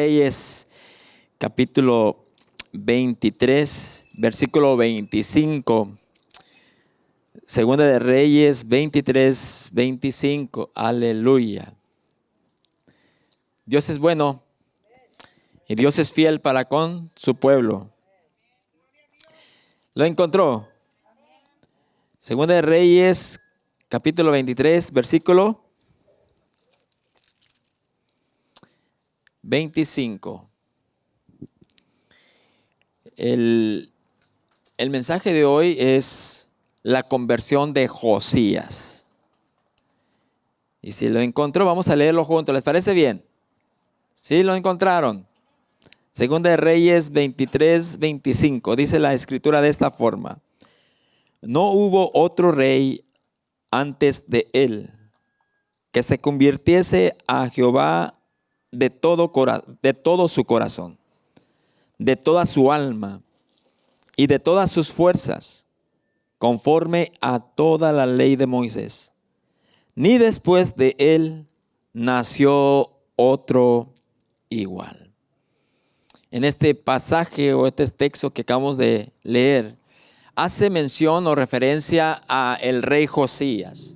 Reyes, capítulo 23, versículo 25. Segunda de Reyes 23, 25. Aleluya. Dios es bueno y Dios es fiel para con su pueblo. ¿Lo encontró? Segunda de Reyes, capítulo 23, versículo 25. El mensaje de hoy es la conversión de Josías. Y si lo encontró, vamos a leerlo juntos. ¿Les parece bien? ¿Sí lo encontraron? Segunda de Reyes 23, 25. Dice la escritura de esta forma: no hubo otro rey antes de él que se convirtiese a Jehová de todo su corazón, de toda su alma y de todas sus fuerzas, conforme a toda la ley de Moisés. Ni después de él nació otro igual. En este pasaje o este texto que acabamos de leer, hace mención o referencia a el rey Josías.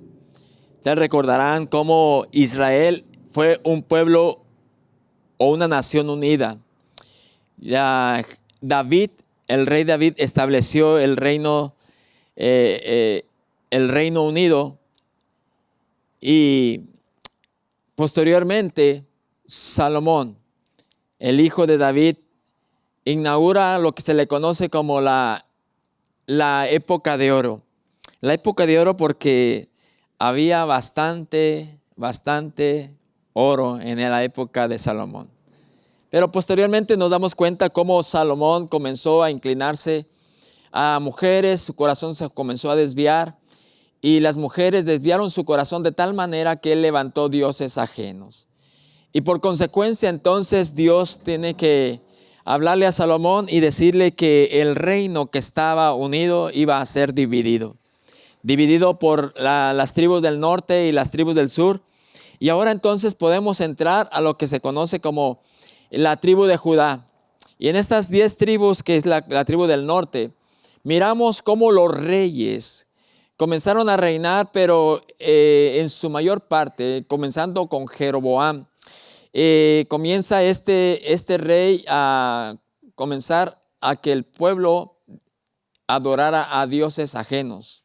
Ustedes recordarán cómo Israel fue un pueblo o una nación unida. David, el rey David, estableció el reino unido, y posteriormente Salomón, el hijo de David, inaugura lo que se le conoce como la época de oro. La época de oro porque había bastante oro en la época de Salomón. Pero posteriormente nos damos cuenta cómo Salomón comenzó a inclinarse a mujeres, su corazón se comenzó a desviar y las mujeres desviaron su corazón de tal manera que él levantó dioses ajenos. Y por consecuencia entonces Dios tiene que hablarle a Salomón y decirle que el reino que estaba unido iba a ser dividido por las tribus del norte y las tribus del sur. Y ahora entonces podemos entrar a lo que se conoce como la tribu de Judá. Y en estas 10 tribus, que es la tribu del norte, miramos cómo los reyes comenzaron a reinar, pero en su mayor parte, comenzando con Jeroboam, comienza este rey a comenzar a que el pueblo adorara a dioses ajenos,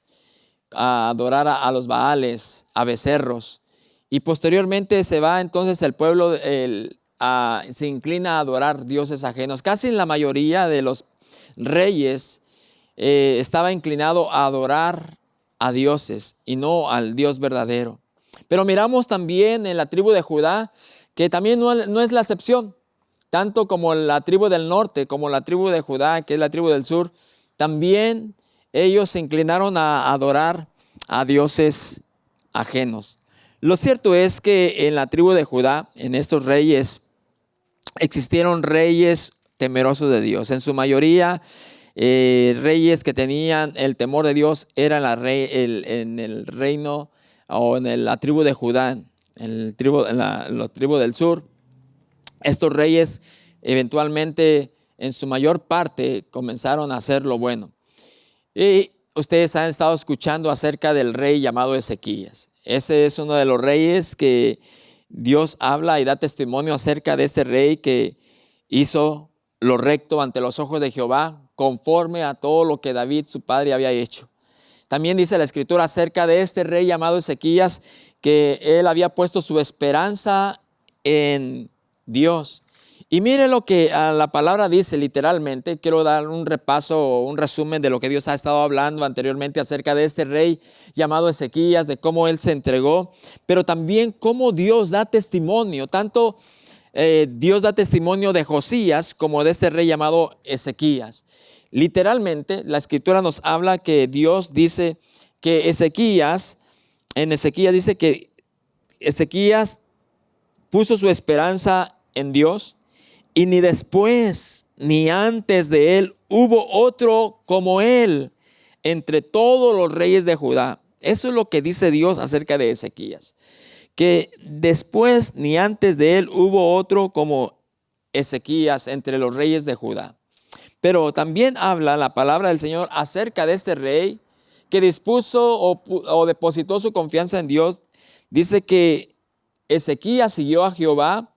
a adorar a los Baales, a becerros. Y posteriormente se va entonces el pueblo, se inclina a adorar dioses ajenos. Casi la mayoría de los reyes estaba inclinado a adorar a dioses y no al Dios verdadero. Pero miramos también en la tribu de Judá que también no es la excepción. Tanto como la tribu del norte como la tribu de Judá, que es la tribu del sur, también ellos se inclinaron a adorar a dioses ajenos. Lo cierto es que en la tribu de Judá, en estos reyes, existieron reyes temerosos de Dios. En su mayoría, reyes que tenían el temor de Dios eran en el reino o en la tribu de Judá, en la tribu del sur. Estos reyes eventualmente, en su mayor parte, comenzaron a hacer lo bueno. Y ustedes han estado escuchando acerca del rey llamado Ezequías. Ese es uno de los reyes que Dios habla y da testimonio acerca de este rey que hizo lo recto ante los ojos de Jehová, conforme a todo lo que David, su padre, había hecho. También dice la escritura acerca de este rey llamado Ezequías que él había puesto su esperanza en Dios. Y mire lo que la palabra dice literalmente. Quiero dar un repaso o un resumen de lo que Dios ha estado hablando anteriormente acerca de este rey llamado Ezequías, de cómo él se entregó, pero también cómo Dios da testimonio, tanto Dios da testimonio de Josías como de este rey llamado Ezequías. Literalmente la escritura nos habla que Dios dice que en Ezequías dice que Ezequías puso su esperanza en Dios, y ni después ni antes de él hubo otro como él entre todos los reyes de Judá. Eso es lo que dice Dios acerca de Ezequías, que después ni antes de él hubo otro como Ezequías entre los reyes de Judá. Pero también habla la palabra del Señor acerca de este rey que dispuso o depositó su confianza en Dios. Dice que Ezequías siguió a Jehová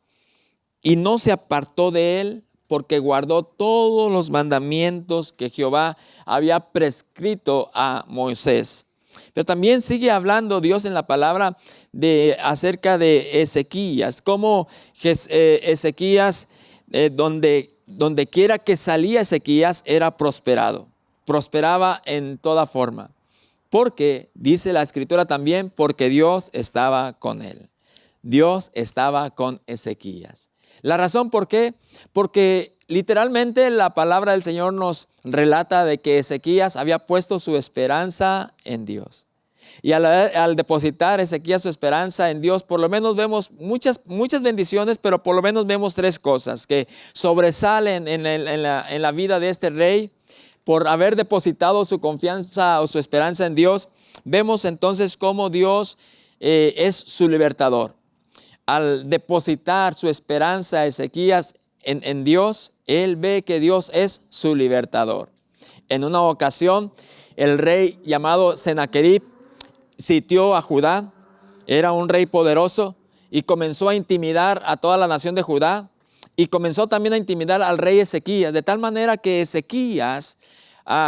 y no se apartó de él, porque guardó todos los mandamientos que Jehová había prescrito a Moisés. Pero también sigue hablando Dios en la palabra acerca de Ezequías, cómo Ezequías, donde quiera que salía Ezequías, era prosperado. Prosperaba en toda forma. Porque, dice la Escritura también, porque Dios estaba con él. Dios estaba con Ezequías. La razón por qué, porque literalmente la palabra del Señor nos relata de que Ezequías había puesto su esperanza en Dios. Y al depositar Ezequías su esperanza en Dios, por lo menos vemos muchas bendiciones, pero por lo menos vemos tres cosas que sobresalen en la vida de este rey. Por haber depositado su confianza o su esperanza en Dios, vemos entonces cómo Dios es su libertador. Al depositar su esperanza Ezequías en Dios, él ve que Dios es su libertador. En una ocasión, el rey llamado Sennacherib sitió a Judá. Era un rey poderoso y comenzó a intimidar a toda la nación de Judá. Y comenzó también a intimidar al rey Ezequías, de tal manera que Ezequías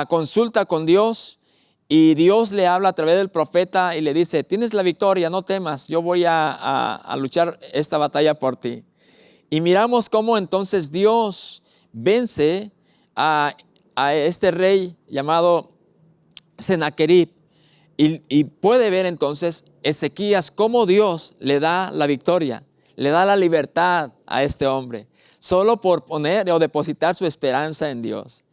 consulta con Dios. Y Dios le habla a través del profeta y le dice: tienes la victoria, no temas, yo voy a luchar esta batalla por ti. Y miramos cómo entonces Dios vence a este rey llamado Sennacherib. Y puede ver entonces Ezequías cómo Dios le da la victoria, le da la libertad a este hombre, solo por poner o depositar su esperanza en Dios,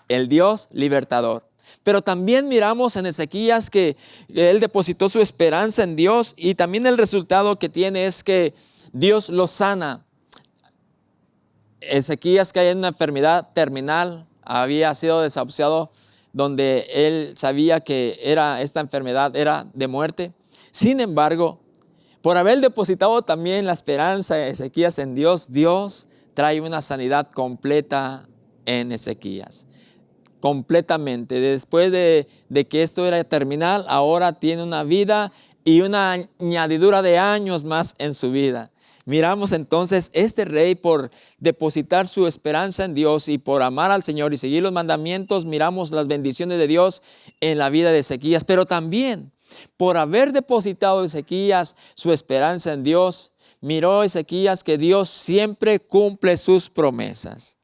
el Dios libertador. Pero también miramos en Ezequías que él depositó su esperanza en Dios y también el resultado que tiene es que Dios lo sana. Ezequías cae en una enfermedad terminal, había sido desahuciado, donde él sabía que esta enfermedad era de muerte. Sin embargo, por haber depositado también la esperanza de Ezequías en Dios, Dios trae una sanidad completa en Ezequías. Completamente. Después de que esto era terminal, ahora tiene una vida y una añadidura de años más en su vida. Miramos entonces este rey por depositar su esperanza en Dios y por amar al Señor y seguir los mandamientos, miramos las bendiciones de Dios en la vida de Ezequías, pero también por haber depositado Ezequías su esperanza en Dios, miró Ezequías que Dios siempre cumple sus promesas.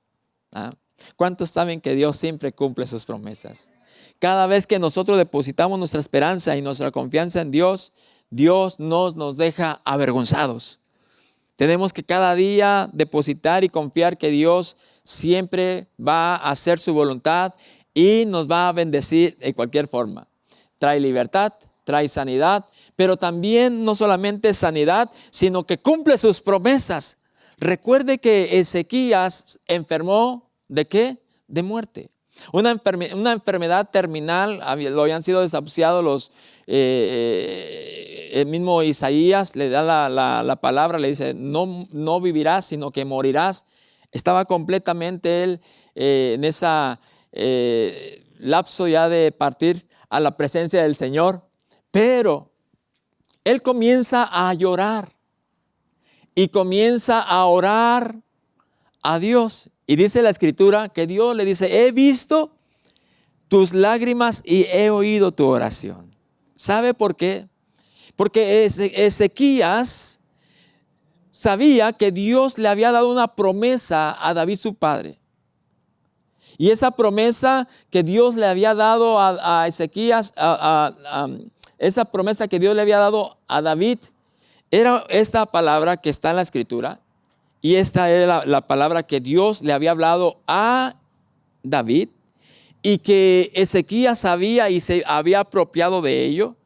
¿Cuántos saben que Dios siempre cumple sus promesas? Cada vez que nosotros depositamos nuestra esperanza y nuestra confianza en Dios, Dios no nos deja avergonzados. Tenemos que cada día depositar y confiar que Dios siempre va a hacer su voluntad y nos va a bendecir de cualquier forma. Trae libertad, trae sanidad, pero también no solamente sanidad, sino que cumple sus promesas. Recuerde que Ezequías enfermó, ¿de qué? De muerte. Una enfermedad terminal, lo habían sido desahuciados el mismo Isaías le da la palabra, le dice: no vivirás, sino que morirás. Estaba completamente él en esa lapso ya de partir a la presencia del Señor, pero él comienza a llorar y comienza a orar a Dios. Y dice la Escritura que Dios le dice: he visto tus lágrimas y he oído tu oración. ¿Sabe por qué? Porque Ezequías sabía que Dios le había dado una promesa a David su padre. Y esa promesa que Dios le había dado a Ezequías, esa promesa que Dios le había dado a David, era esta palabra que está en la Escritura. Y esta era la palabra que Dios le había hablado a David y que Ezequías sabía y se había apropiado de ello.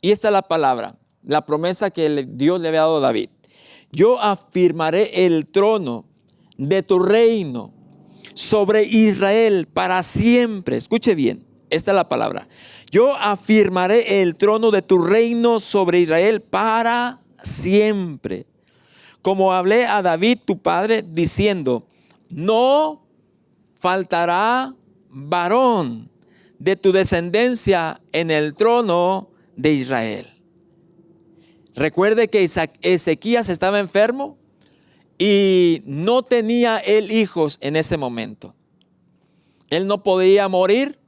Y esta es la palabra, la promesa que Dios le había dado a David. Yo afirmaré el trono de tu reino sobre Israel para siempre. Escuche bien, esta es la palabra. Yo afirmaré el trono de tu reino sobre Israel para siempre. Como hablé a David tu padre, diciendo: no faltará varón de tu descendencia en el trono de Israel. Recuerde que Ezequías estaba enfermo y no tenía él hijos en ese momento. Él no podía morir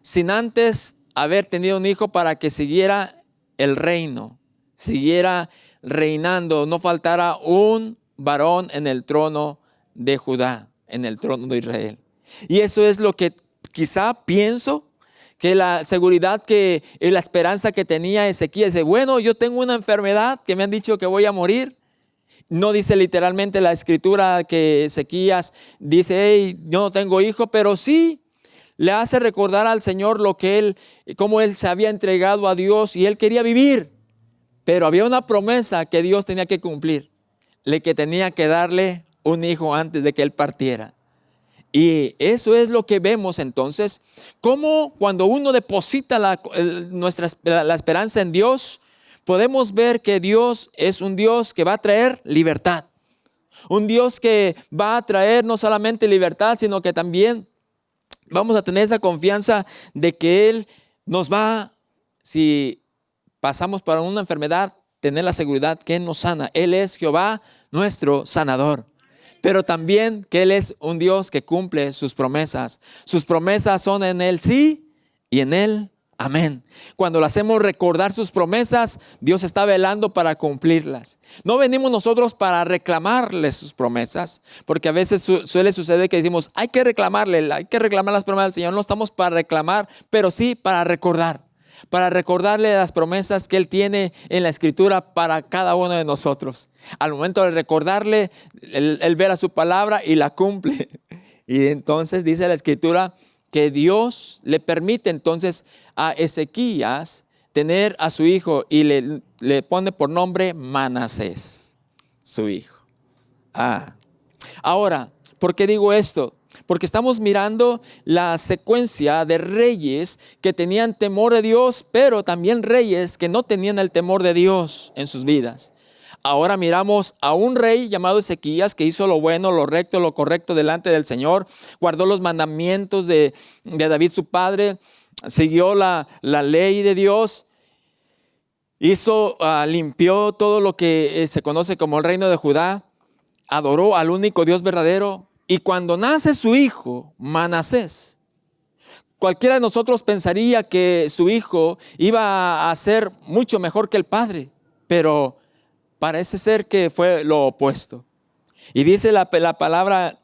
sin antes haber tenido un hijo para que siguiera el reino, siguiera reinando, no faltara un varón en el trono de Judá, en el trono de Israel. Y eso es lo que quizá pienso, que la seguridad, que la esperanza que tenía Ezequías. Dice, bueno, yo tengo una enfermedad que me han dicho que voy a morir. No dice literalmente la escritura que Ezequías dice, hey, yo no tengo hijo, pero sí le hace recordar al Señor cómo él se había entregado a Dios y él quería vivir. Pero había una promesa que Dios tenía que cumplir, que tenía que darle un hijo antes de que él partiera. Y eso es lo que vemos entonces, cómo cuando uno deposita la esperanza en Dios, podemos ver que Dios es un Dios que va a traer libertad. Un Dios que va a traer no solamente libertad, sino que también vamos a tener esa confianza de que Él nos va, si pasamos por una enfermedad, tener la seguridad que Él nos sana. Él es Jehová, nuestro sanador. Pero también que Él es un Dios que cumple sus promesas. Sus promesas son en Él sí y en Él amén. Cuando le hacemos recordar sus promesas, Dios está velando para cumplirlas. No venimos nosotros para reclamarle sus promesas, porque a veces suele suceder que decimos, hay que reclamar las promesas del Señor. No estamos para reclamar, pero sí para recordarle las promesas que Él tiene en la Escritura para cada uno de nosotros. Al momento de recordarle, Él ve a su palabra y la cumple. Y entonces dice la Escritura que Dios le permite entonces a Ezequías tener a su hijo y le pone por nombre Manasés, su hijo. Ahora, ¿por qué digo esto? Porque estamos mirando la secuencia de reyes que tenían temor de Dios, pero también reyes que no tenían el temor de Dios en sus vidas. Ahora miramos a un rey llamado Ezequías que hizo lo bueno, lo recto, lo correcto delante del Señor, guardó los mandamientos de David su padre, siguió la ley de Dios, limpió todo lo que se conoce como el reino de Judá, adoró al único Dios verdadero. Y cuando nace su hijo, Manasés, cualquiera de nosotros pensaría que su hijo iba a ser mucho mejor que el padre, pero parece ser que fue lo opuesto. Y dice la palabra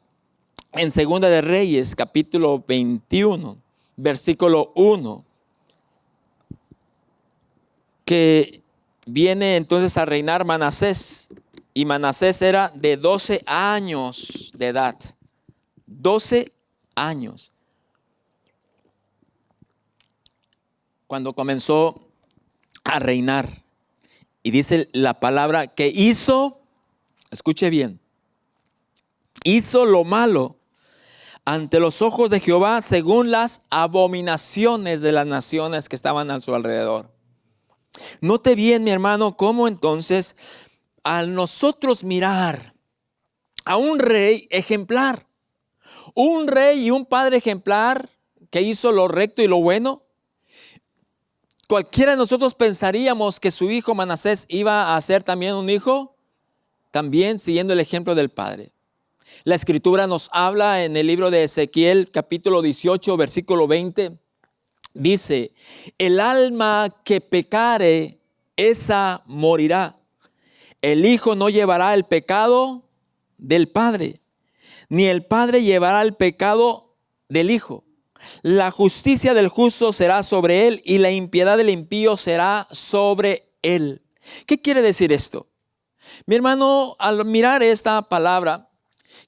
en Segunda de Reyes, capítulo 21, versículo 1, que viene entonces a reinar Manasés. Y Manasés era de 12 años de edad. 12 años. Cuando comenzó a reinar. Y dice la palabra que hizo, escuche bien, hizo lo malo ante los ojos de Jehová según las abominaciones de las naciones que estaban a su alrededor. Note bien, mi hermano, cómo entonces al nosotros mirar a un rey ejemplar, un rey y un padre ejemplar que hizo lo recto y lo bueno, cualquiera de nosotros pensaríamos que su hijo Manasés iba a ser también un hijo, también siguiendo el ejemplo del padre. La Escritura nos habla en el libro de Ezequiel, capítulo 18, versículo 20, dice, el alma que pecare, esa morirá. El hijo no llevará el pecado del padre, ni el padre llevará el pecado del hijo. La justicia del justo será sobre él y la impiedad del impío será sobre él. ¿Qué quiere decir esto? Mi hermano, al mirar esta palabra,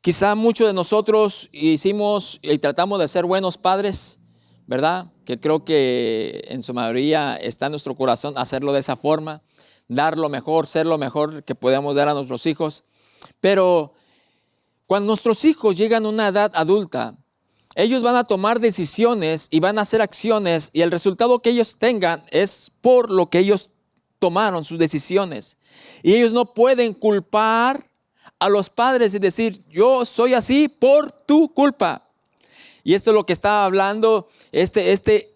quizá muchos de nosotros hicimos y tratamos de ser buenos padres, ¿verdad? Que creo que en su mayoría está en nuestro corazón hacerlo de esa forma. Dar lo mejor, ser lo mejor que podamos dar a nuestros hijos. Pero cuando nuestros hijos llegan a una edad adulta, ellos van a tomar decisiones y van a hacer acciones y el resultado que ellos tengan es por lo que ellos tomaron sus decisiones. Y ellos no pueden culpar a los padres y decir, yo soy así por tu culpa. Y esto es lo que estaba hablando Ezequiel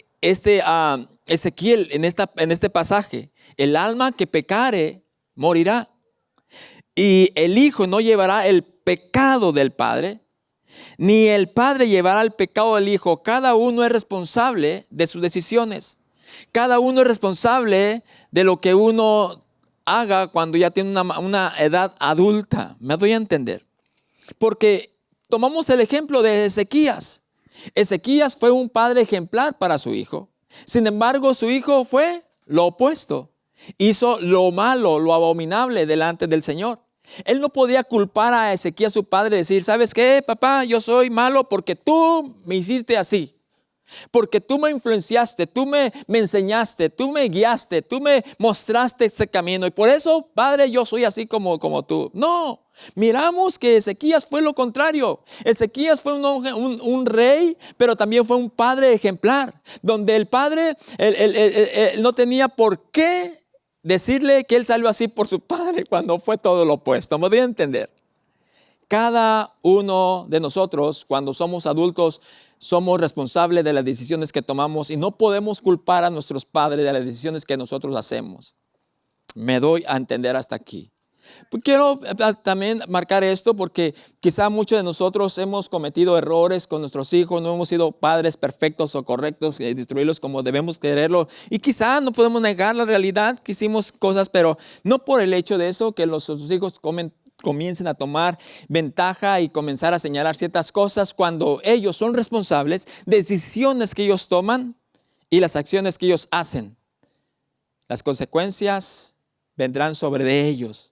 en este pasaje. El alma que pecare morirá. Y el hijo no llevará el pecado del padre, ni el padre llevará el pecado del hijo. Cada uno es responsable de sus decisiones. Cada uno es responsable de lo que uno haga cuando ya tiene una edad adulta. ¿Me doy a entender? Porque tomamos el ejemplo de Ezequías. Ezequías fue un padre ejemplar para su hijo. Sin embargo, su hijo fue lo opuesto. Hizo lo malo, lo abominable delante del Señor. Él no podía culpar a Ezequías, su padre, y decir, ¿sabes qué, papá? Yo soy malo porque tú me hiciste así. Porque tú me influenciaste, tú me enseñaste, tú me guiaste, tú me mostraste este camino. Y por eso, padre, yo soy así como tú. No, miramos que Ezequías fue lo contrario. Ezequías fue un rey, pero también fue un padre ejemplar. Donde el padre él no tenía por qué decirle que él salió así por su padre cuando fue todo lo opuesto. ¿Me voy a entender? Cada uno de nosotros, cuando somos adultos, somos responsables de las decisiones que tomamos y no podemos culpar a nuestros padres de las decisiones que nosotros hacemos. Me doy a entender hasta aquí. Quiero también marcar esto porque quizá muchos de nosotros hemos cometido errores con nuestros hijos, no hemos sido padres perfectos o correctos y destruirlos como debemos quererlo. Y quizá no podemos negar la realidad que hicimos cosas, pero no por el hecho de eso que nuestros hijos comiencen a tomar ventaja y comenzar a señalar ciertas cosas cuando ellos son responsables de decisiones que ellos toman y las acciones que ellos hacen. Las consecuencias vendrán sobre de ellos.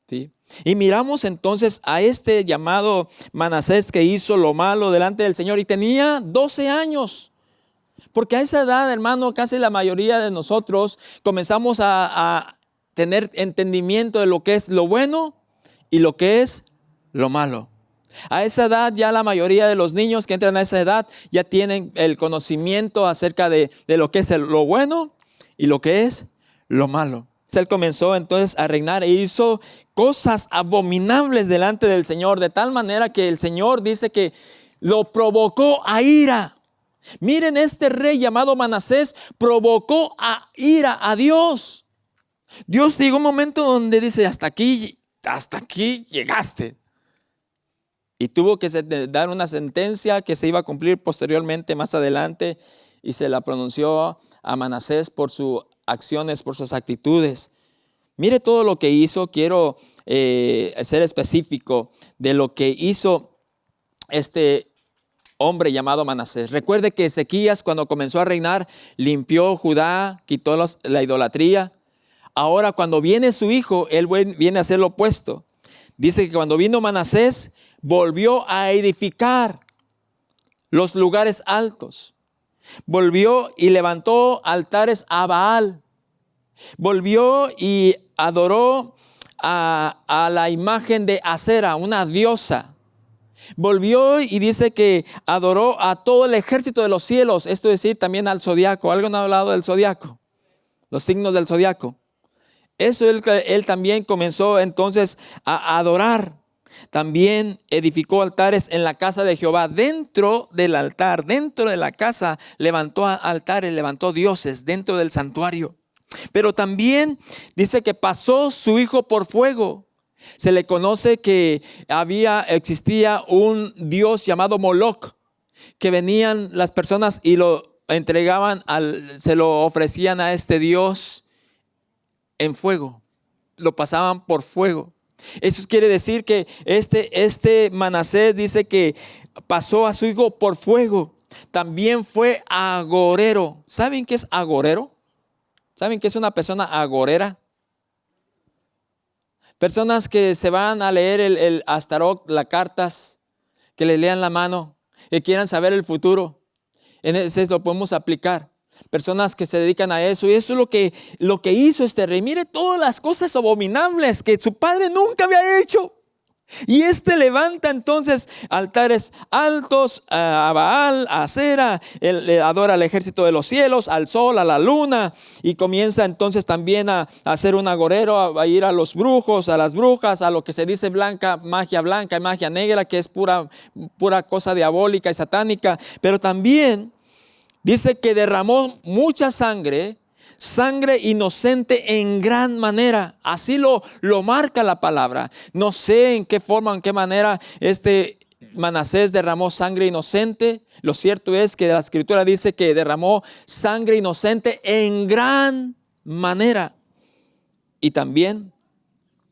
¿Sí? Y miramos entonces a este llamado Manasés que hizo lo malo delante del Señor y tenía 12 años. Porque a esa edad, hermano, casi la mayoría de nosotros comenzamos a tener entendimiento de lo que es lo bueno y lo que es lo malo. A esa edad ya la mayoría de los niños que entran a esa edad ya tienen el conocimiento acerca de lo que es lo bueno y lo que es lo malo. Él comenzó entonces a reinar e hizo cosas abominables delante del Señor, de tal manera que el Señor dice que lo provocó a ira. Miren, este rey llamado Manasés provocó a ira a Dios. Dios llegó un momento donde dice, hasta aquí llegaste. Y tuvo que dar una sentencia que se iba a cumplir posteriormente, más adelante, y se la pronunció a Manasés por sus acciones, por sus actitudes. Mire todo lo que hizo. Quiero ser específico de lo que hizo este hombre llamado Manasés. Recuerde que Ezequías, cuando comenzó a reinar, limpió Judá, quitó la idolatría. Ahora, cuando viene su hijo, él viene a hacer lo opuesto. Dice que cuando vino Manasés, volvió a edificar los lugares altos. Volvió y levantó altares a Baal. Volvió y adoró a la imagen de Acera, una diosa. Volvió y dice que adoró a todo el ejército de los cielos, esto es decir, también al zodiaco. ¿Alguien ha hablado del zodiaco? Los signos del zodiaco. Eso él también comenzó entonces a adorar. También edificó altares en la casa de Jehová. Dentro del altar, dentro de la casa, levantó altares, levantó dioses dentro del santuario. Pero también dice que pasó su hijo por fuego. Se le conoce que existía un dios llamado Moloch, que venían las personas y lo entregaban, se lo ofrecían a este dios en fuego. Lo pasaban por fuego. Eso quiere decir que este Manasés dice que pasó a su hijo por fuego. También fue agorero. ¿Saben qué es agorero? ¿Saben qué es una persona agorera? Personas que se van a leer el Astarot, las cartas, que le lean la mano, que quieran saber el futuro. En ese lo podemos aplicar. Personas que se dedican a eso. Y eso es lo que hizo este rey. Mire todas las cosas abominables que su padre nunca había hecho. Y levanta entonces altares altos a Baal, a Acera, él adora al ejército de los cielos, al sol, a la luna, y comienza entonces también a hacer un agorero, a ir a los brujos, a las brujas, a lo que se dice blanca y magia negra, que es pura cosa diabólica y satánica. Pero también dice que derramó mucha sangre inocente en gran manera. Así lo marca la palabra. No sé en qué forma, en qué manera Manasés derramó sangre inocente. Lo cierto es que la escritura dice que derramó sangre inocente en gran manera. Y también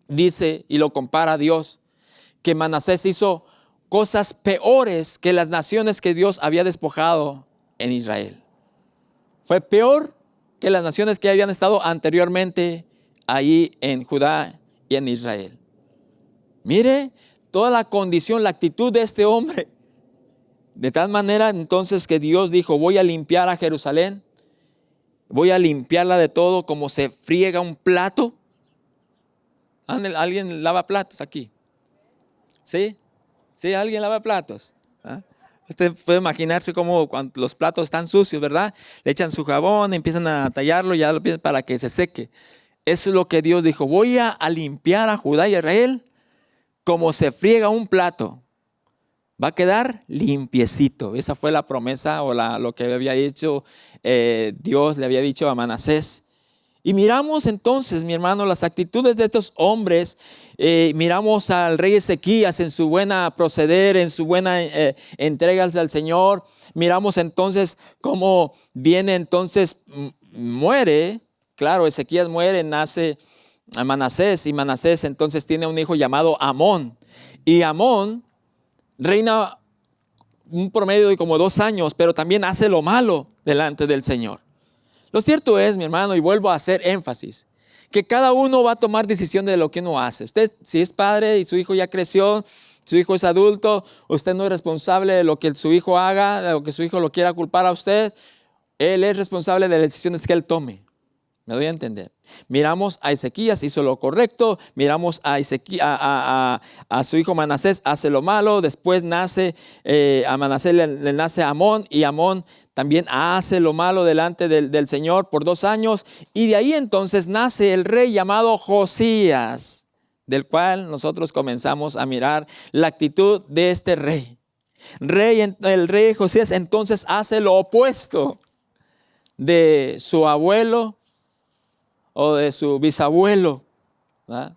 dice, y lo compara a Dios, que Manasés hizo cosas peores que las naciones que Dios había despojado en Israel. Fue peor que las naciones que habían estado anteriormente ahí en Judá y en Israel. Mire toda la condición, la actitud de este hombre. De tal manera entonces que Dios dijo, voy a limpiar a Jerusalén, voy a limpiarla de todo como se friega un plato. ¿Alguien lava platos aquí? ¿Sí? ¿Sí? ¿Alguien lava platos? ¿Ah? Usted puede imaginarse cómo cuando los platos están sucios, ¿verdad? Le echan su jabón, empiezan a tallarlo, ya lo piensan para que se seque. Eso es lo que Dios dijo. Voy a limpiar a Judá y a Israel como se friega un plato. Va a quedar limpiecito. Esa fue la promesa o lo que había dicho Dios, le había dicho a Manasés. Y miramos entonces, mi hermano, las actitudes de estos hombres. Miramos al rey Ezequías en su buena proceder, en su buena entrega al Señor. Miramos entonces cómo viene entonces, muere. Claro, Ezequías muere, nace a Manasés, y Manasés entonces tiene un hijo llamado Amón. Y Amón reina un promedio de como 2 años, pero también hace lo malo delante del Señor. Lo cierto es, mi hermano, y vuelvo a hacer énfasis, que cada uno va a tomar decisiones de lo que uno hace. Usted, si es padre y su hijo ya creció, su hijo es adulto, usted no es responsable de lo que su hijo haga, de lo que su hijo lo quiera culpar a usted. Él es responsable de las decisiones que él tome. ¿Me doy a entender? Miramos a Ezequías, hizo lo correcto. Miramos a su hijo Manasés, hace lo malo. Después a Manasés le nace Amón, y Amón también hace lo malo delante del Señor por 2 años. Y de ahí entonces nace el rey llamado Josías, del cual nosotros comenzamos a mirar la actitud de este rey. El rey Josías entonces hace lo opuesto de su abuelo o de su bisabuelo, ¿verdad?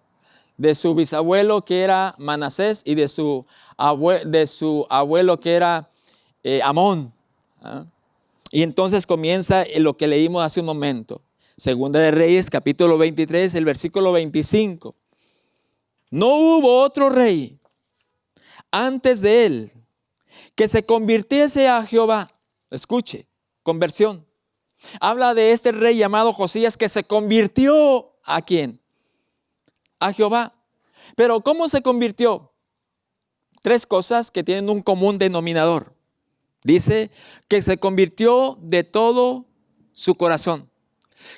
De su bisabuelo que era Manasés y de su abuelo que era Amón, ¿verdad? Y entonces comienza lo que leímos hace un momento. Segunda de Reyes, capítulo 23, el versículo 25. No hubo otro rey antes de él que se convirtiese a Jehová. Escuche, conversión. Habla de este rey llamado Josías que se convirtió ¿a quién? A Jehová. Pero ¿cómo se convirtió? 3 cosas que tienen un común denominador. Dice que se convirtió de todo su corazón,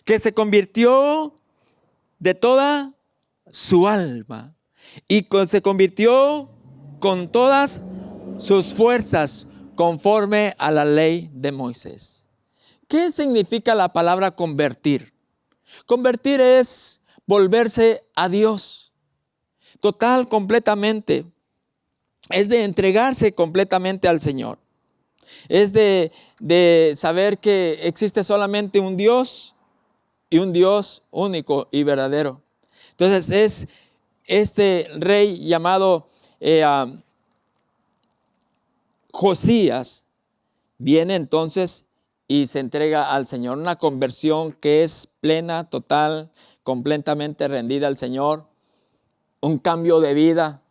que se convirtió de toda su alma y se convirtió con todas sus fuerzas conforme a la ley de Moisés. ¿Qué significa la palabra convertir? Convertir es volverse a Dios, total, completamente. Es de entregarse completamente al Señor. Es de saber que existe solamente un Dios y un Dios único y verdadero. Entonces es este rey llamado Josías, viene entonces y se entrega al Señor. Una conversión que es plena, total, completamente rendida al Señor. Un cambio de vida.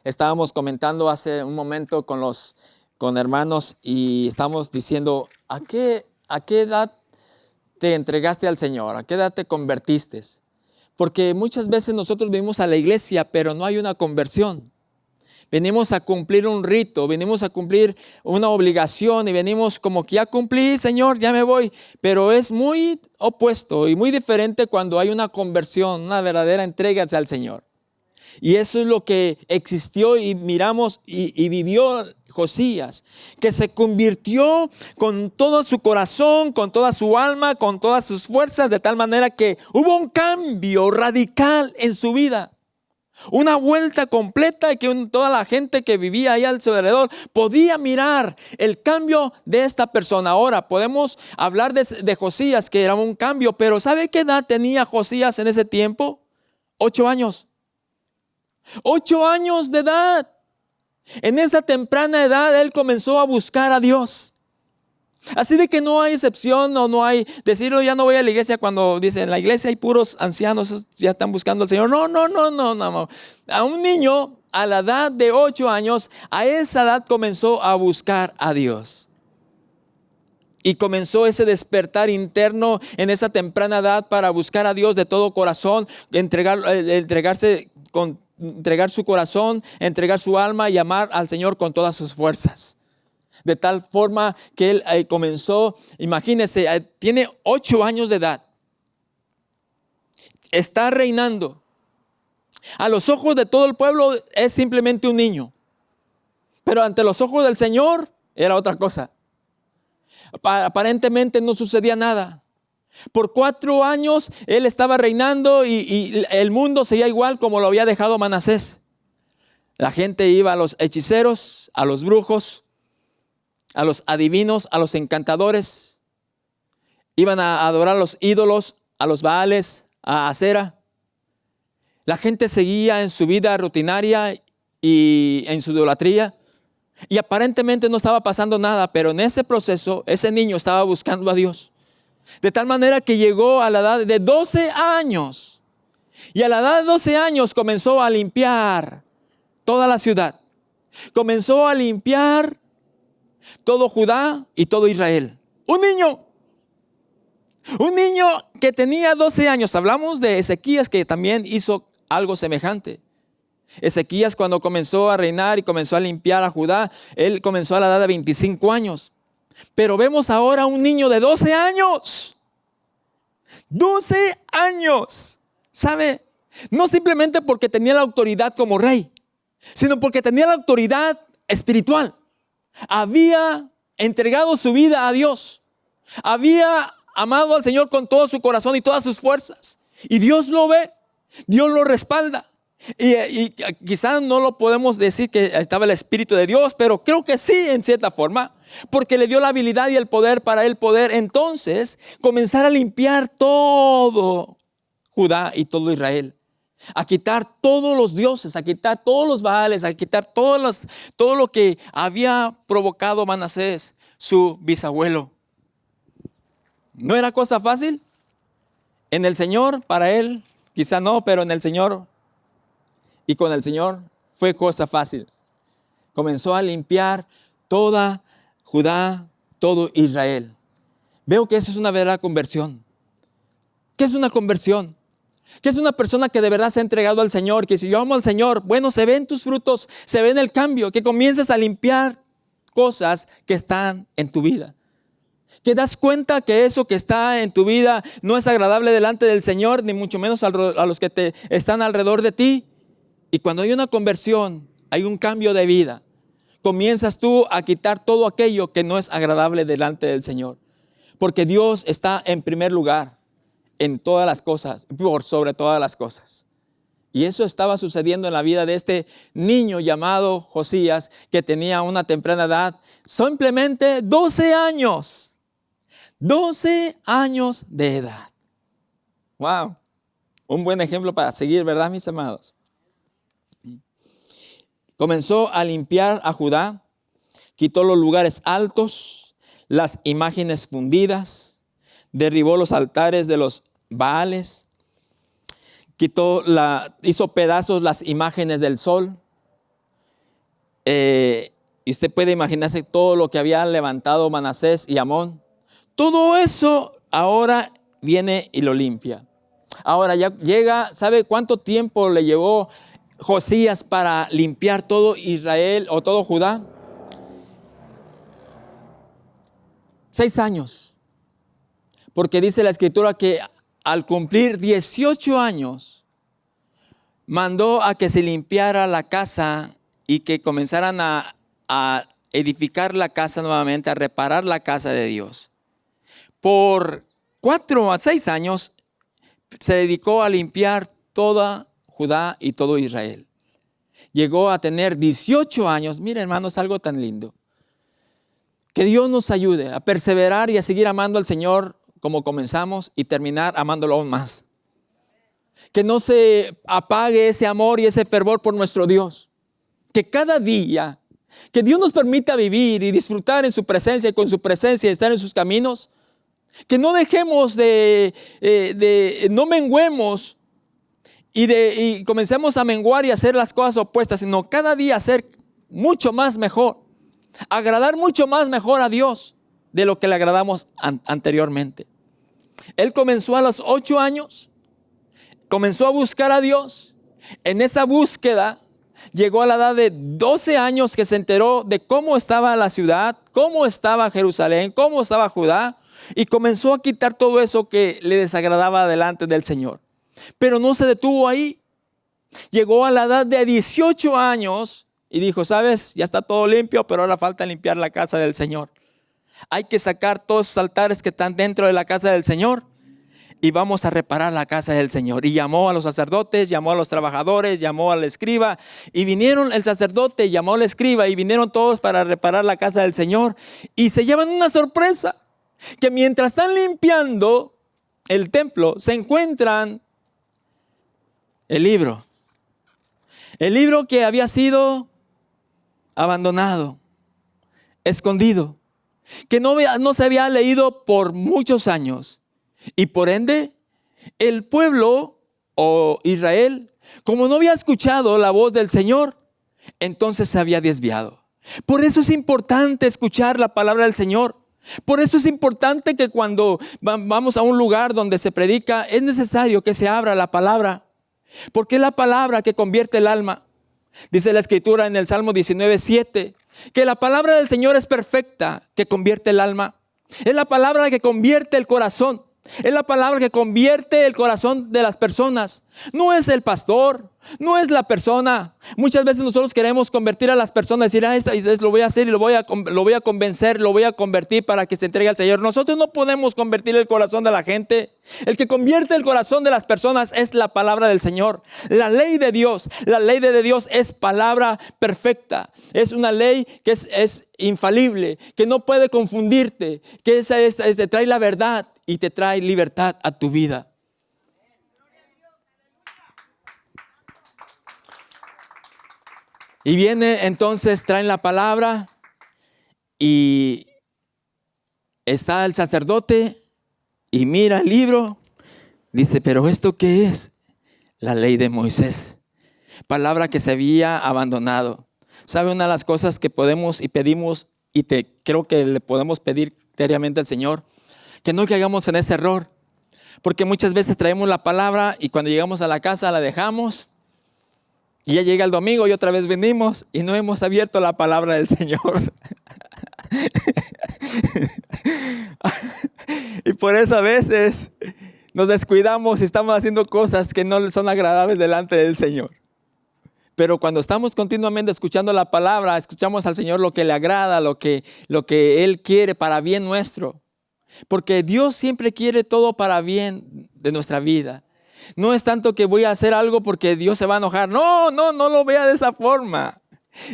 Estábamos comentando hace un momento con hermanos y estamos diciendo, ¿a qué edad te entregaste al Señor? ¿A qué edad te convertiste? Porque muchas veces nosotros venimos a la iglesia, pero no hay una conversión. Venimos a cumplir un rito, venimos a cumplir una obligación y venimos como que ya cumplí, Señor, ya me voy. Pero es muy opuesto y muy diferente cuando hay una conversión, una verdadera entrega al Señor. Y eso es lo que existió y miramos y vivió Josías, que se convirtió con todo su corazón, con toda su alma, con todas sus fuerzas, de tal manera que hubo un cambio radical en su vida. Una vuelta completa, y que toda la gente que vivía ahí a su alrededor podía mirar el cambio de esta persona. Ahora podemos hablar de Josías, que era un cambio, pero ¿sabe qué edad tenía Josías en ese tiempo? 8 años. 8 años de edad. En esa temprana edad él comenzó a buscar a Dios. Así de que no hay excepción, no hay decirlo, ya no voy a la iglesia, cuando dicen en la iglesia hay puros ancianos, ya están buscando al Señor. No. A un niño a la edad de 8 años, a esa edad comenzó a buscar a Dios. Y comenzó ese despertar interno en esa temprana edad para buscar a Dios de todo corazón, entregar su corazón, entregar su alma y amar al Señor con todas sus fuerzas. De tal forma que él comenzó, imagínense, tiene 8 años de edad. Está reinando. A los ojos de todo el pueblo es simplemente un niño. Pero ante los ojos del Señor era otra cosa. Aparentemente no sucedía nada. Por 4 años él estaba reinando y el mundo seguía igual como lo había dejado Manasés. La gente iba a los hechiceros, a los brujos, a los adivinos, a los encantadores. Iban a adorar a los ídolos, a los Baales, a Acera. La gente seguía en su vida rutinaria y en su idolatría. Y aparentemente no estaba pasando nada, pero en ese proceso ese niño estaba buscando a Dios. De tal manera que llegó a la edad de 12 años. Y a la edad de 12 años comenzó a limpiar toda la ciudad. Comenzó a limpiar todo Judá y todo Israel. Un niño que tenía 12 años. Hablamos de Ezequías, que también hizo algo semejante. Ezequías, cuando comenzó a reinar y comenzó a limpiar a Judá, él comenzó a la edad de 25 años. Pero vemos ahora un niño de 12 años. 12 años. ¿Sabe? No simplemente porque tenía la autoridad como rey, sino porque tenía la autoridad espiritual. Había entregado su vida a Dios. Había amado al Señor con todo su corazón y todas sus fuerzas. Y Dios lo ve. Dios lo respalda. Y quizás no lo podemos decir que estaba el Espíritu de Dios, pero creo que sí, en cierta forma, porque le dio la habilidad y el poder para él poder entonces comenzar a limpiar todo Judá y todo Israel, a quitar todos los dioses, a quitar todos los Baales, a quitar todo lo que había provocado Manasés, su bisabuelo. ¿No era cosa fácil? En el Señor, para él, quizá no, pero en el Señor y con el Señor fue cosa fácil. Comenzó a limpiar toda Judá, todo Israel. Veo que eso es una verdadera conversión. ¿Qué es una conversión? Que es una persona que de verdad se ha entregado al Señor, que si yo amo al Señor, bueno, se ven tus frutos, se ve en el cambio, que comienzas a limpiar cosas que están en tu vida. Que das cuenta que eso que está en tu vida no es agradable delante del Señor, ni mucho menos a los que te están alrededor de ti. Y cuando hay una conversión, hay un cambio de vida. Comienzas tú a quitar todo aquello que no es agradable delante del Señor. Porque Dios está en primer lugar en todas las cosas, por sobre todas las cosas. Y eso estaba sucediendo en la vida de este niño llamado Josías, que tenía una temprana edad, simplemente 12 años. 12 años de edad. Wow. Un buen ejemplo para seguir, ¿verdad, mis amados? Comenzó a limpiar a Judá, quitó los lugares altos, las imágenes fundidas, derribó los altares de los Baales, hizo pedazos las imágenes del sol. Y usted puede imaginarse todo lo que había levantado Manasés y Amón. Todo eso ahora viene y lo limpia. Ahora ya llega, ¿sabe cuánto tiempo le llevó Josías para limpiar todo Israel o todo Judá? 6 años. Porque dice la Escritura que al cumplir 18 años, mandó a que se limpiara la casa y que comenzaran a edificar la casa nuevamente, a reparar la casa de Dios. Por 4 a 6 años se dedicó a limpiar toda Judá y todo Israel. Llegó a tener 18 años. Miren, hermanos, algo tan lindo. Que Dios nos ayude a perseverar y a seguir amando al Señor como comenzamos y terminar amándolo aún más. Que no se apague ese amor y ese fervor por nuestro Dios. Que cada día, que Dios nos permita vivir y disfrutar en su presencia y con su presencia y estar en sus caminos. Que no dejemos no menguemos y comencemos a menguar y hacer las cosas opuestas, sino cada día hacer mucho más mejor. Agradar mucho más mejor a Dios de lo que le agradamos anteriormente. Él comenzó a los 8 años, comenzó a buscar a Dios. En esa búsqueda llegó a la edad de 12 años que se enteró de cómo estaba la ciudad, cómo estaba Jerusalén, cómo estaba Judá, y comenzó a quitar todo eso que le desagradaba delante del Señor. Pero no se detuvo ahí. Llegó a la edad de 18 años y dijo, ¿sabes? Ya está todo limpio, pero ahora falta limpiar la casa del Señor. Hay que sacar todos esos altares que están dentro de la casa del Señor y vamos a reparar la casa del Señor. Y llamó a los sacerdotes, llamó a los trabajadores, llamó al escriba, y vinieron el sacerdote, llamó al escriba, y vinieron todos para reparar la casa del Señor. Y se llevan una sorpresa, que mientras están limpiando el templo, se encuentran el libro que había sido abandonado, escondido, que no se había leído por muchos años. Y por ende, el pueblo o Israel, como no había escuchado la voz del Señor, entonces se había desviado. Por eso es importante escuchar la palabra del Señor. Por eso es importante que cuando vamos a un lugar donde se predica, es necesario que se abra la palabra. Porque es la palabra que convierte el alma. Dice la Escritura en el Salmo 19:7, que la palabra del Señor es perfecta, que convierte el alma. Es la palabra que convierte el corazón. Es la palabra que convierte el corazón de las personas. No es el pastor, no es la persona. Muchas veces nosotros queremos convertir a las personas, decir, lo voy a hacer y lo voy a convencer, lo voy a convertir para que se entregue al Señor. Nosotros no podemos convertir el corazón de la gente. El que convierte el corazón de las personas es la palabra del Señor. La ley de Dios es palabra perfecta. Es una ley que es infalible, que no puede confundirte, que te trae la verdad y te trae libertad a tu vida. Y viene entonces, traen la palabra y está el sacerdote y mira el libro. Dice, pero ¿esto qué es? La ley de Moisés. Palabra que se había abandonado. ¿Sabe una de las cosas que podemos y pedimos y creo que le podemos pedir diariamente al Señor? Que no caigamos en ese error. Porque muchas veces traemos la palabra y cuando llegamos a la casa la dejamos. Y ya llega el domingo y otra vez venimos y no hemos abierto la palabra del Señor. Y por eso a veces nos descuidamos y estamos haciendo cosas que no son agradables delante del Señor. Pero cuando estamos continuamente escuchando la palabra, escuchamos al Señor lo que le agrada, lo que Él quiere para bien nuestro. Porque Dios siempre quiere todo para bien de nuestra vida. No es tanto que voy a hacer algo porque Dios se va a enojar. No lo vea de esa forma.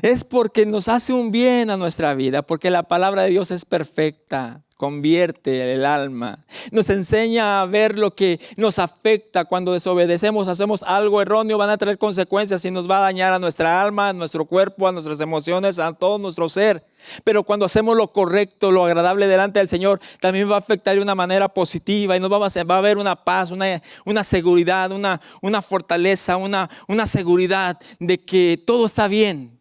Es porque nos hace un bien a nuestra vida, porque la palabra de Dios es perfecta, convierte el alma. Nos enseña a ver lo que nos afecta cuando desobedecemos, hacemos algo erróneo, van a traer consecuencias y nos va a dañar a nuestra alma, a nuestro cuerpo, a nuestras emociones, a todo nuestro ser. Pero cuando hacemos lo correcto, lo agradable delante del Señor, también va a afectar de una manera positiva y va a haber una paz, una seguridad, una fortaleza, una seguridad de que todo está bien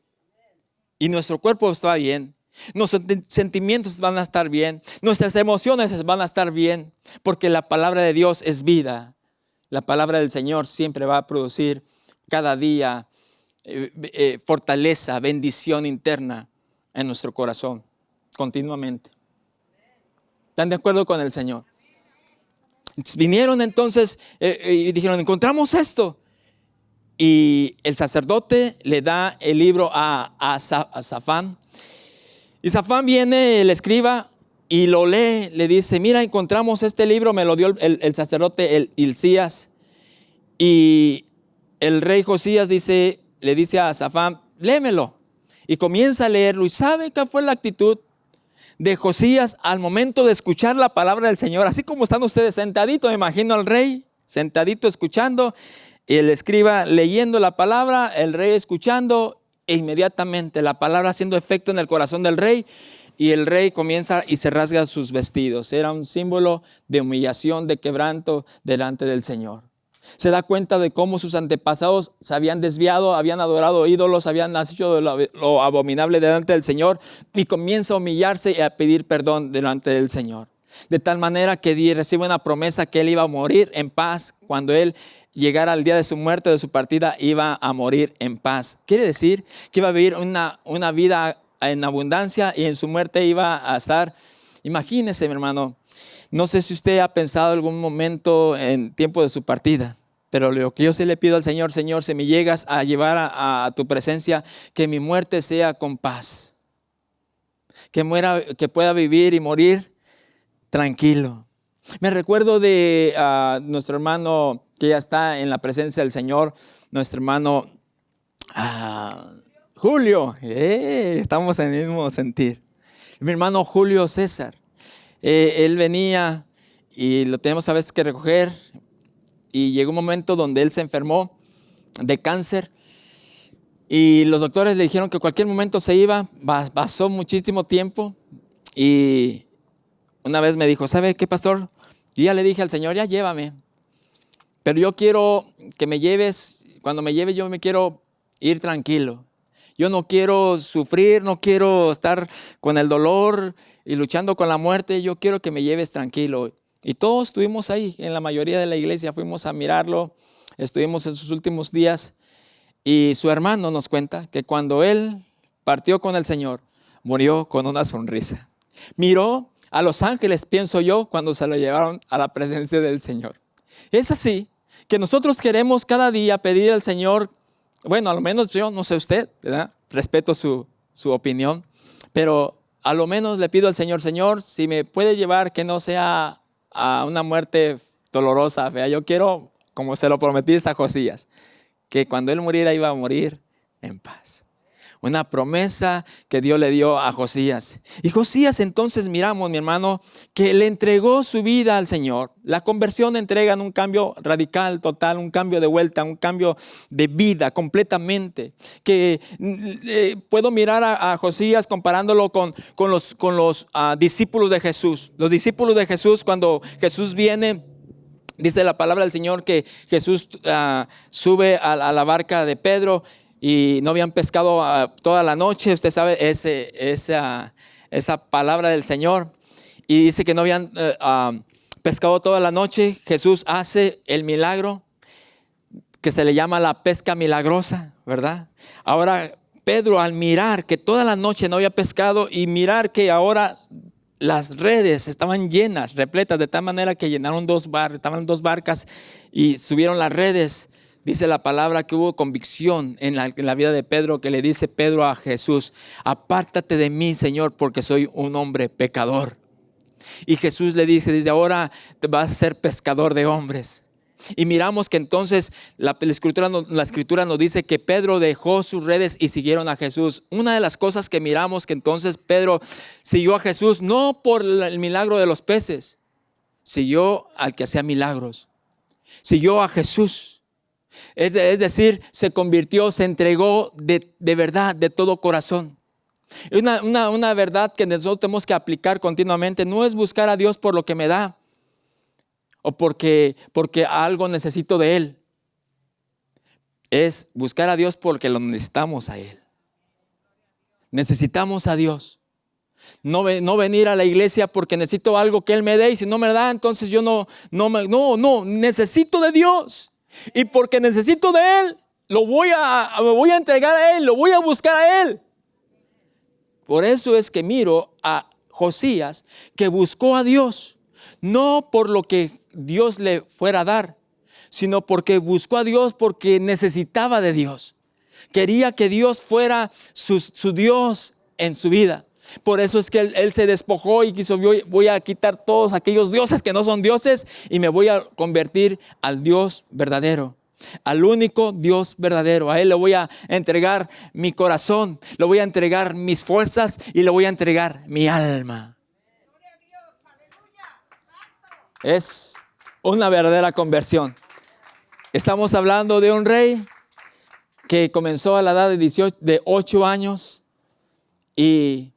y nuestro cuerpo está bien. Nuestros sentimientos van a estar bien, nuestras emociones van a estar bien, porque la palabra de Dios es vida. La palabra del Señor siempre va a producir cada día fortaleza, bendición interna en nuestro corazón, continuamente. ¿Están de acuerdo con el Señor? Vinieron entonces y dijeron, encontramos esto. y el sacerdote le da el libro a Safán. Y Safán viene, el escriba, y lo lee, le dice, mira, encontramos este libro, me lo dio el sacerdote el Hilcías. Y el rey Josías le dice a Safán, léemelo. Y comienza a leerlo. ¿Y sabe qué fue la actitud de Josías al momento de escuchar la palabra del Señor? Así como están ustedes sentaditos, me imagino al rey sentadito escuchando, y el escriba leyendo la palabra, el rey escuchando, e inmediatamente la palabra haciendo efecto en el corazón del rey, y el rey comienza y se rasga sus vestidos. Era un símbolo de humillación, de quebranto delante del Señor. Se da cuenta de cómo sus antepasados se habían desviado, habían adorado ídolos, habían hecho lo abominable delante del Señor, y comienza a humillarse y a pedir perdón delante del Señor. De tal manera que recibe una promesa que él iba a morir en paz. Cuando él llegara al día de su muerte, de su partida, iba a morir en paz. Quiere decir que iba a vivir una vida en abundancia, y en su muerte iba a estar. Imagínese, mi hermano, no sé si usted ha pensado algún momento en tiempo de su partida, pero lo que yo sí le pido al Señor, Señor, si me llegas a llevar a tu presencia, que mi muerte sea con paz, que pueda vivir y morir tranquilo. Me recuerdo de nuestro hermano que ya está en la presencia del Señor, nuestro hermano Julio. Estamos en el mismo sentir. Mi hermano Julio César. Él venía y lo teníamos a veces que recoger, y llegó un momento donde él se enfermó de cáncer, y los doctores le dijeron que cualquier momento se iba. Pasó muchísimo tiempo, y una vez me dijo, ¿sabe qué, pastor? Yo ya le dije al Señor, ya llévame, pero yo quiero que me lleves. Cuando me lleves, yo me quiero ir tranquilo. Yo no quiero sufrir, no quiero estar con el dolor y luchando con la muerte. Yo quiero que me lleves tranquilo. Y todos estuvimos ahí, en la mayoría de la iglesia, fuimos a mirarlo, estuvimos en sus últimos días. Y su hermano nos cuenta que cuando él partió con el Señor, murió con una sonrisa. Miró a los ángeles, pienso yo, cuando se lo llevaron a la presencia del Señor. Es así que nosotros queremos cada día pedir al Señor. Bueno, a lo menos yo, no sé usted, ¿verdad? Respeto su opinión, pero a lo menos le pido al Señor, Señor, si me puede llevar, que no sea a una muerte dolorosa, fea. Yo quiero, como se lo prometí a Josías, que cuando él muriera iba a morir en paz. Una promesa que Dios le dio a Josías. Y Josías, entonces miramos, mi hermano, que le entregó su vida al Señor. La conversión entrega un cambio radical, total, un cambio de vuelta, un cambio de vida completamente. Que puedo mirar a Josías comparándolo con los discípulos de Jesús. Los discípulos de Jesús, cuando Jesús viene, dice la palabra del Señor que Jesús sube a la barca de Pedro, y no habían pescado toda la noche. Usted sabe esa palabra del Señor. Y dice que no habían pescado toda la noche. Jesús hace el milagro que se le llama la pesca milagrosa, ¿verdad? Ahora Pedro, al mirar que toda la noche no había pescado, y mirar que ahora las redes estaban llenas, repletas, de tal manera que llenaron estaban 2 barcas y subieron las redes. Dice la palabra que hubo convicción en la vida de Pedro, que le dice Pedro a Jesús, apártate de mí, Señor, porque soy un hombre pecador. Y Jesús le dice, desde ahora vas a ser pescador de hombres. Y miramos que entonces la escritura nos dice que Pedro dejó sus redes y siguieron a Jesús. Una de las cosas que miramos, que entonces Pedro siguió a Jesús, no por el milagro de los peces, siguió al que hacía milagros, siguió a Jesús. Es decir, se convirtió, se entregó de verdad, de todo corazón. Una verdad que nosotros tenemos que aplicar continuamente. No es buscar a Dios por lo que me da, o porque algo necesito de Él. Es buscar a Dios porque lo necesitamos a Él. Necesitamos a Dios. No venir a la iglesia porque necesito algo que Él me dé, y si no me da, entonces yo no, necesito de Dios. Y porque necesito de Él, me voy a entregar a Él, lo voy a buscar a Él. Por eso es que miro a Josías, que buscó a Dios, no por lo que Dios le fuera a dar, sino porque buscó a Dios, porque necesitaba de Dios. Quería que Dios fuera su Dios en su vida. Por eso es que él se despojó y quiso, voy a quitar todos aquellos dioses que no son dioses y me voy a convertir al Dios verdadero, al único Dios verdadero. A Él le voy a entregar mi corazón, le voy a entregar mis fuerzas y le voy a entregar mi alma. Es una verdadera conversión. Estamos hablando de un rey que comenzó a la edad de 8 años y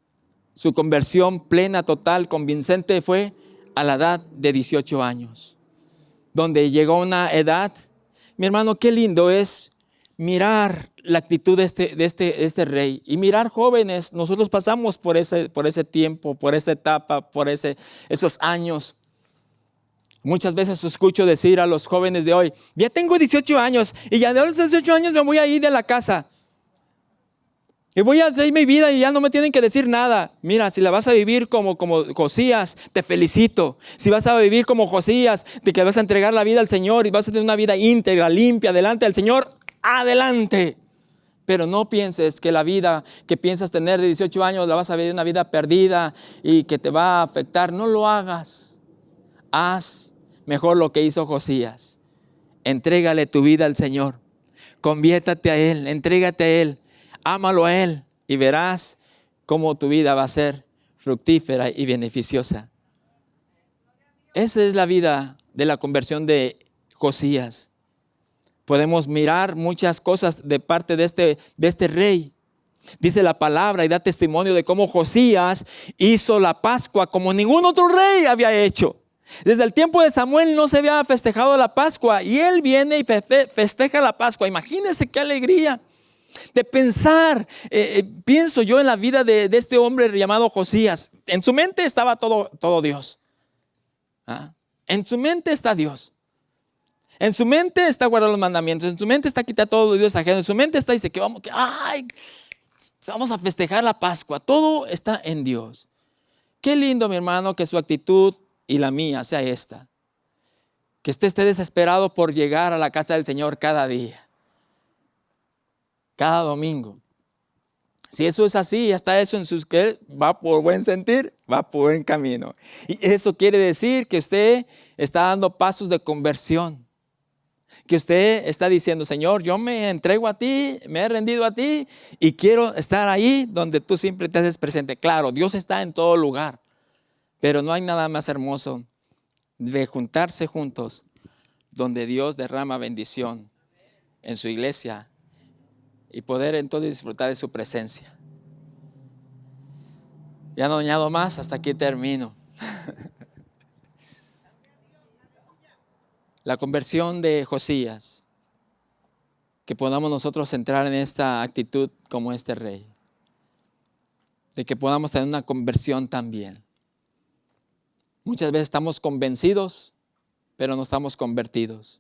su conversión plena, total, convincente fue a la edad de 18 años, donde llegó a una edad. Mi hermano, qué lindo es mirar la actitud de este rey y mirar jóvenes. Nosotros pasamos por ese tiempo, por esa etapa, por esos años. Muchas veces escucho decir a los jóvenes de hoy: ya tengo 18 años y ya de los 18 años me voy a ir de la casa. Y voy a hacer mi vida y ya no me tienen que decir nada. Mira, si la vas a vivir como Josías, te felicito. Si vas a vivir como Josías, de que vas a entregar la vida al Señor y vas a tener una vida íntegra, limpia, delante del Señor, adelante. Pero no pienses que la vida que piensas tener de 18 años la vas a vivir una vida perdida y que te va a afectar. No lo hagas. Haz mejor lo que hizo Josías. Entrégale tu vida al Señor. Conviértate a Él, entrégate a Él. Ámalo a Él y verás cómo tu vida va a ser fructífera y beneficiosa. Esa es la vida de la conversión de Josías. Podemos mirar muchas cosas de parte de este rey. Dice la palabra y da testimonio de cómo Josías hizo la Pascua como ningún otro rey había hecho. Desde el tiempo de Samuel no se había festejado la Pascua y él viene y festeja la Pascua. Imagínense qué alegría de pensar, pienso yo en la vida de este hombre llamado Josías. En su mente estaba todo Dios. En su mente está Dios. En su mente está guardar los mandamientos. En su mente está quitar todo Dios ajeno. En su mente está, dice que vamos a festejar la Pascua. Todo está en Dios. Qué lindo, mi hermano, que su actitud y la mía sea esta. Que usted esté desesperado por llegar a la casa del Señor cada día. Cada domingo. Si eso es así, está eso en sus que va por buen sentir, va por buen camino. Y eso quiere decir que usted está dando pasos de conversión. Que usted está diciendo: Señor, yo me entrego a ti, me he rendido a ti y quiero estar ahí donde tú siempre te haces presente. Claro, Dios está en todo lugar, pero no hay nada más hermoso de juntarse juntos donde Dios derrama bendición en su iglesia y poder entonces disfrutar de su presencia. Ya no añado más, hasta aquí termino. La conversión de Josías, que podamos nosotros entrar en esta actitud como este rey, de que podamos tener una conversión también. Muchas veces estamos convencidos, pero no estamos convertidos.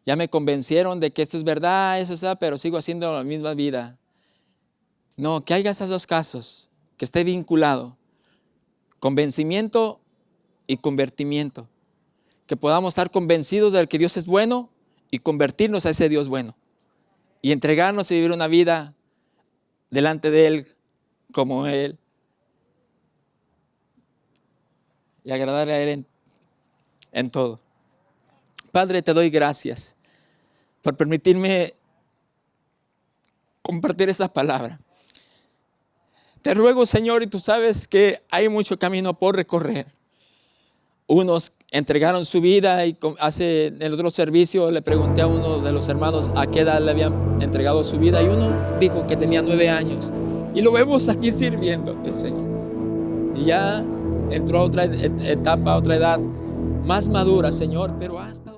Ya me convencieron de que esto es verdad, eso es verdad, pero sigo haciendo la misma vida. No, que haya esos dos casos, que esté vinculado, convencimiento y convertimiento. Que podamos estar convencidos de que Dios es bueno y convertirnos a ese Dios bueno. Y entregarnos y vivir una vida delante de Él como Él. Y agradarle a Él en todo. Padre, te doy gracias por permitirme compartir esa palabra. Te ruego, Señor, y tú sabes que hay mucho camino por recorrer. Unos entregaron su vida y en el otro servicio le pregunté a uno de los hermanos a qué edad le habían entregado su vida y uno dijo que tenía 9 años. Y lo vemos aquí sirviéndote, Señor. Y ya entró a otra etapa, a otra edad más madura, Señor, pero ha estado